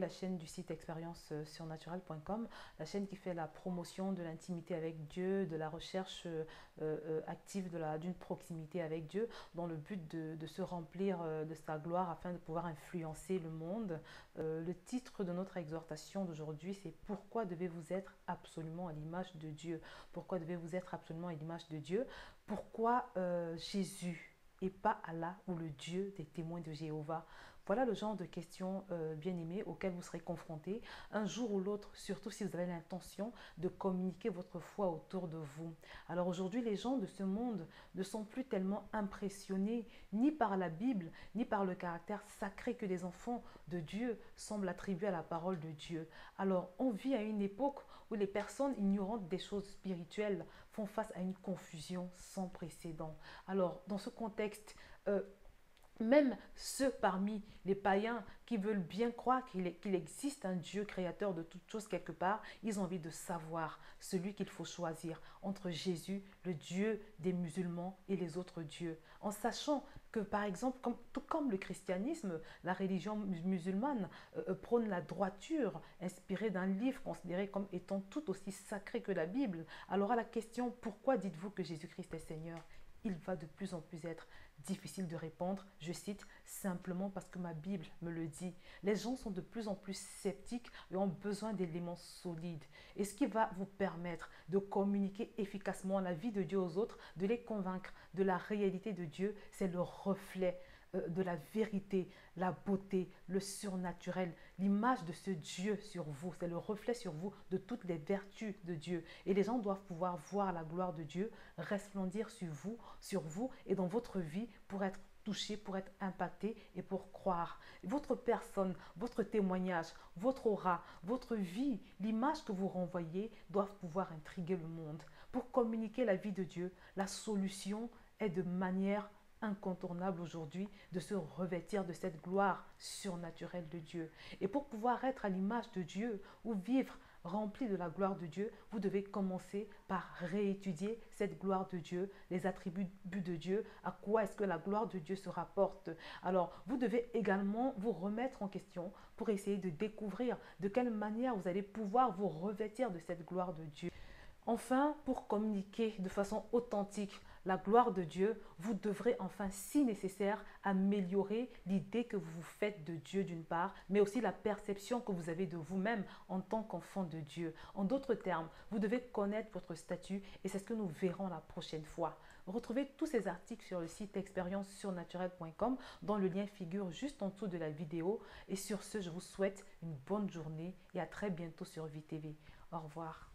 la chaîne du site expérience surnaturelle.com, la chaîne qui fait la promotion de l'intimité avec Dieu, de la recherche active d'une proximité avec Dieu, dans le but de se remplir de sa gloire afin de pouvoir influencer le monde. Le titre de notre exhortation d'aujourd'hui, c'est « Pourquoi devez-vous être absolument à l'image de Dieu ?» Pourquoi devez-vous être absolument à l'image de Dieu? Pourquoi Jésus et pas Allah ou le Dieu des témoins de Jéhovah? Voilà le genre de questions bien-aimées auxquelles vous serez confrontés un jour ou l'autre, surtout si vous avez l'intention de communiquer votre foi autour de vous. Alors aujourd'hui, les gens de ce monde ne sont plus tellement impressionnés ni par la Bible, ni par le caractère sacré que les enfants de Dieu semblent attribuer à la parole de Dieu. Alors on vit à une époque où les personnes ignorantes des choses spirituelles font face à une confusion sans précédent. Alors dans ce contexte, même ceux parmi les païens qui veulent bien croire qu'il existe un Dieu créateur de toutes choses quelque part, ils ont envie de savoir celui qu'il faut choisir entre Jésus, le Dieu des musulmans et les autres dieux. En sachant que par exemple, tout comme le christianisme, la religion musulmane prône la droiture inspirée d'un livre considéré comme étant tout aussi sacré que la Bible. Alors à la question « Pourquoi dites-vous que Jésus-Christ est Seigneur ?» il va de plus en plus être difficile de répondre, je cite, simplement parce que ma Bible me le dit. Les gens sont de plus en plus sceptiques et ont besoin d'éléments solides. Et ce qui va vous permettre de communiquer efficacement la vie de Dieu aux autres, de les convaincre de la réalité de Dieu, c'est le reflet de la vérité, la beauté, le surnaturel, l'image de ce Dieu sur vous. C'est le reflet sur vous de toutes les vertus de Dieu. Et les gens doivent pouvoir voir la gloire de Dieu resplendir sur vous et dans votre vie pour être touché, pour être impacté et pour croire. Votre personne, votre témoignage, votre aura, votre vie, l'image que vous renvoyez doivent pouvoir intriguer le monde. Pour communiquer la vie de Dieu, la solution est de manière incontournable aujourd'hui de se revêtir de cette gloire surnaturelle de Dieu. Et pour pouvoir être à l'image de Dieu ou vivre rempli de la gloire de Dieu, vous devez commencer par réétudier cette gloire de Dieu, les attributs de Dieu, à quoi est-ce que la gloire de Dieu se rapporte. Alors, vous devez également vous remettre en question pour essayer de découvrir de quelle manière vous allez pouvoir vous revêtir de cette gloire de Dieu. Enfin, pour communiquer de façon authentique la gloire de Dieu, vous devrez enfin, si nécessaire, améliorer l'idée que vous vous faites de Dieu d'une part, mais aussi la perception que vous avez de vous-même en tant qu'enfant de Dieu. En d'autres termes, vous devez connaître votre statut et c'est ce que nous verrons la prochaine fois. Retrouvez tous ces articles sur le site expériencesurnaturelle.com dont le lien figure juste en dessous de la vidéo. Et sur ce, je vous souhaite une bonne journée et à très bientôt sur VTV. Au revoir.